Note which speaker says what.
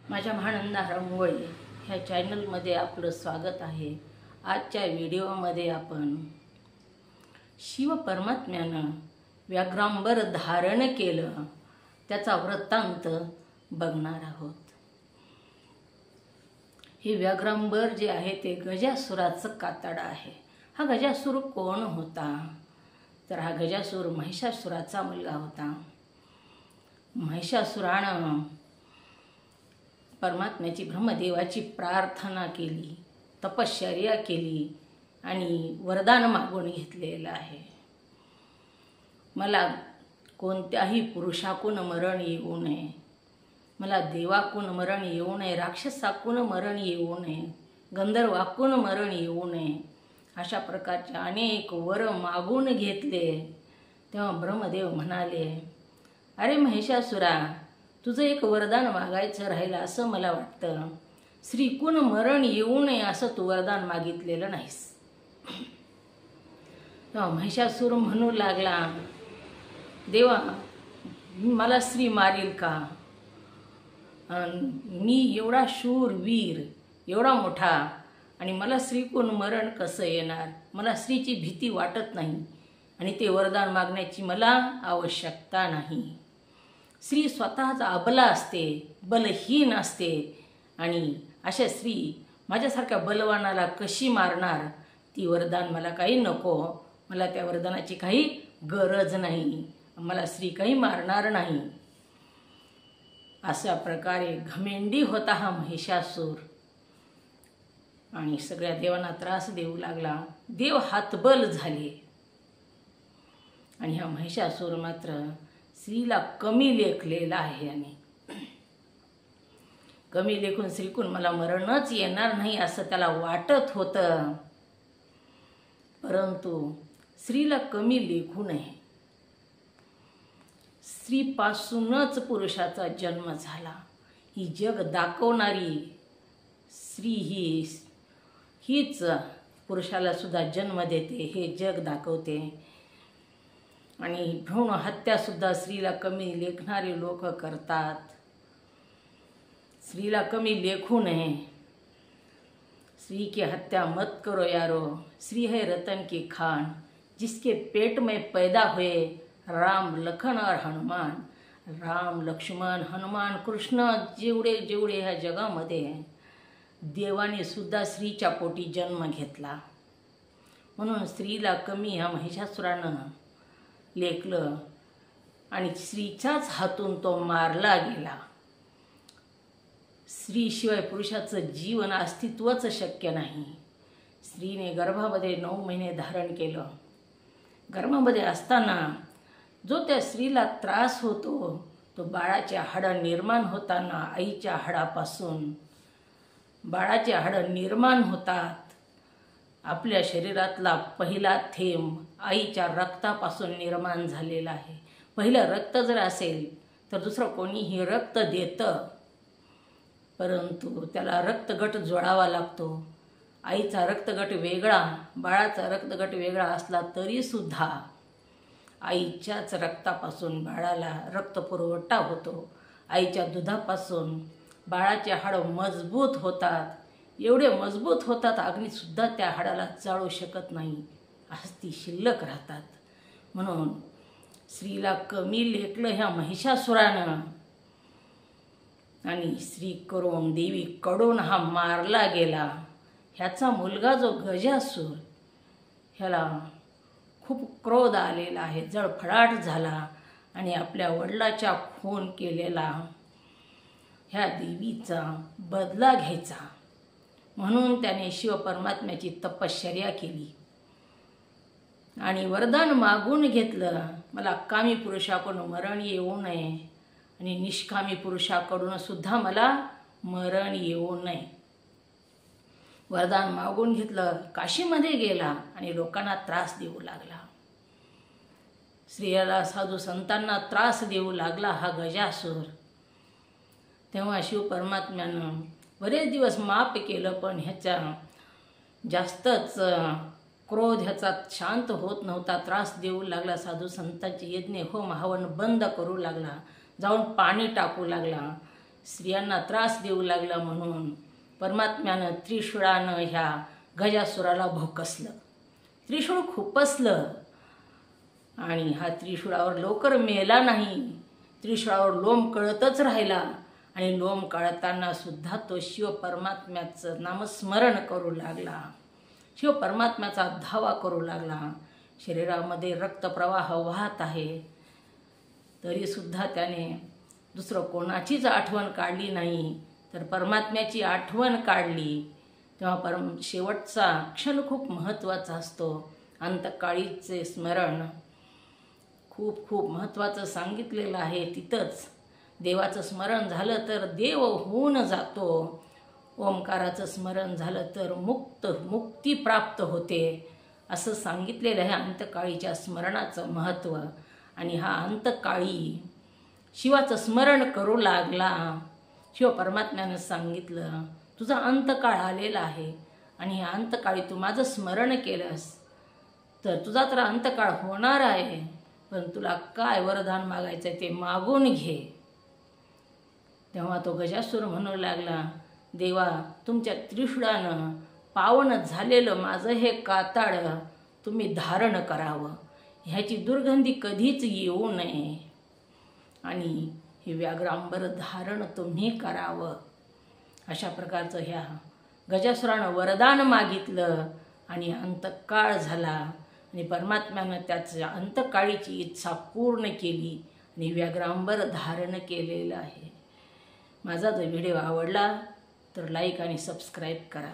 Speaker 1: माझ्या महानंदा रांगोळी ह्या चॅनलमध्ये आपलं स्वागत आहे। आजच्या व्हिडिओमध्ये आपण शिव परमात्म्यानं व्याघ्रांबर धारण केलं त्याचा वृत्तांत बघणार आहोत। हे व्याघ्रांबर जे आहे ते गजासुराचं कातड आहे। हा गजासूर कोण होता तर हा गजासूर महिषासुराचा मुलगा होता। महिषासुरानं परमात्म्याची ब्रह्मदेवाची प्रार्थना केली, तपश्चर्या केली आणि वरदान मागून घेतलेलं आहे। मला कोणत्याही पुरुषाकून मरण येऊ नये, मला देवाकून मरण येऊ नये, राक्षसाकून मरण येऊ नये, गंधर्वाकून मरण येऊ नये, अशा प्रकारचे अनेक वर मागून घेतले। तेव्हा ब्रह्मदेव म्हणाले, अरे महिषासुरा, तुझं एक वरदान मागायचं राहिलं असं मला वाटतं। श्रीकून मरण येऊ नये असं तू वरदान मागितलेलं नाहीस। तेव्हा महिषासूर म्हणू लागला, देवा, मला श्री मारील का? मी एवढा शूर वीर, एवढा मोठा, आणि मला श्रीकून मरण कसं येणार? मला श्रीची भीती वाटत नाही आणि ते वरदान मागण्याची मला आवश्यकता नाही। स्त्री स्वतःचा अबला असते, बलहीन असते, आणि अशा स्त्री माझ्यासारख्या बलवानाला कशी मारणार? ती वरदान मला काही नको, मला त्या वरदानाची काही गरज नाही, मला स्त्री काही मारणार नाही। अशा प्रकारे घमेंडी होता हा महिषासूर आणि सगळ्या देवांना त्रास देऊ लागला। देव हातबल झाले आणि हा महिषासूर मात्र स्त्रीला कमी लेखलेला आहे आणि कमी लेखून श्रीकून मला मरणच येणार नाही असं त्याला वाटत होतं। परंतु स्त्रीला कमी लेखू नये, स्त्रीपासूनच पुरुषाचा जन्म झाला। ही जग दाखवणारी स्त्री हीच पुरुषाला सुद्धा जन्म देते, हे जग दाखवते। आणि भ्रूण हत्या सुद्धा स्त्रीला कमी लेखणारे लोक करतात। स्त्रीला कमी लेखू नये। स्त्री की हत्या मत करो यारो, स्त्री है रतन की खान, जिसके पेट में पैदा हुए राम लखन और हनुमान। राम, लक्ष्मण, हनुमान, कृष्ण जेवढे जेवढे ह्या जगामध्ये देवाने सुद्धा स्त्रीच्या पोटी जन्म घेतला, म्हणून स्त्रीला कमी ह्या महिषासुरानं लेखलं आणि स्त्रीच्याच हातून तो मारला गेला। स्त्रीशिवाय पुरुषाचं जीवन अस्तित्वच शक्य नाही। स्त्रीने गर्भामध्ये 9 महिने धारण केलं। गर्भामध्ये असताना जो त्या स्त्रीला त्रास होतो तो बाळाचे हाडं निर्माण होताना आईच्या हाडापासून बाळाचे हाडं निर्माण होतात। आपल्या शरीरातला पहिला थेंब आईच्या रक्तापासून निर्माण झालेला आहे। पहिलं रक्त जर असेल तर दुसरं कोणीही रक्त देतं, परंतु त्याला रक्तगट जोडावा लागतो। आईचा रक्तगट वेगळा, बाळाचा रक्तगट वेगळा असला तरीसुद्धा आईच्याच रक्तापासून बाळाला रक्तपुरवठा होतो। आईच्या दुधापासून बाळाचे हाडं मजबूत होतात, एवढे मजबूत होतात अग्नीसुद्धा त्या हाडाला जाळू शकत नाही, अस्ती शिल्लक राहतात। म्हणून स्त्रीला कमी लेखलं ह्या महिषासुरानं आणि स्त्री करून देवी कडून हा मारला गेला। ह्याचा मुलगा जो गजासूर, ह्याला खूप क्रोध आलेला आहे, जळफळाट झाला आणि आपल्या वडिलाच्या खून केलेला ह्या देवीचा बदला घ्यायचा म्हणून त्याने शिव परमात्म्याची तपश्चर्या केली आणि वरदान मागून घेतलं, मला कामी पुरुषाकडून मरण येऊ नये आणि निष्कामी पुरुषाकडून सुद्धा मला मरण येऊ नये। वरदान मागून घेतलं, काशीमध्ये गेला आणि लोकांना त्रास देऊ लागला। स्त्रियाला, साधू संतांना त्रास देऊ लागला हा गजासूर। तेव्हा शिव परमात्म्यानं बरेच दिवस माफ केलं, पण ह्याच्या जास्तच क्रोध ह्याचा शांत होत नव्हता, त्रास देऊ लागला। साधू संतांचे यज्ञ होम हवन बंद करू लागला, जाऊन पाणी टाकू लागला। स्त्रियांना त्रास देऊ लागला म्हणून परमात्म्यानं त्रिशूळानं ह्या गजासुराला भोकसलं. त्रिशूळ खुपसलं आणि हा त्रिशूळावर लवकर मेला नाही. त्रिशूळावर लोम कळतच राहिला आणि लोम कळताना सुद्धा तो शिव परमात्म्याचं नामस्मरण करू लागला, शिव परमात्म्याचा धावा करू लागला. शरीरामध्ये रक्तप्रवाह वाहत आहे, तरीसुद्धा त्याने दुसरं कोणाचीच आठवण काढली नाही, तर परमात्म्याची आठवण काढली. तेव्हा शेवटचा क्षण खूप महत्त्वाचा असतो. अंतकाळीचे स्मरण खूप खूप महत्त्वाचं सांगितलेलं आहे. तिथंच देवाचं स्मरण झालं तर देव होऊन जातो. ओंकाराचं स्मरण झालं तर मुक्ती प्राप्त होते असं सांगितलेलं आहे अंतकाळीच्या स्मरणाचं महत्त्व. आणि हा अंतकाळी शिवाचं स्मरण करू लागला. शिव परमात्म्यानं सांगितलं, तुझा अंतकाळ आलेला आहे आणि ह्या अंतकाळी तू माझं स्मरण केलंस तर तुझा तर अंतकाळ होणार आहे, पण तुला काय वरदान मागायचं आहे ते मागून घे. तेव्हा तो गजासूर म्हणू लागला, देवा, तुमच्या त्रिशूळानं पावन झालेलं माझं हे कातळ तुम्ही धारण करावं, ह्याची दुर्गंधी कधीच येऊ नये आणि हे व्याघ्रांबर धारण तुम्ही करावं. अशा प्रकारचं ह्या गजासुरानं वरदान मागितलं आणि अंतकाळ झाला आणि परमात्म्यानं त्याच्या अंतकाळीची इच्छा पूर्ण केली आणि व्याघ्रांबर धारण केलेलं आहे. माझा जर व्हिडिओ आवडला तर लाईक आणि सबस्क्राईब करा.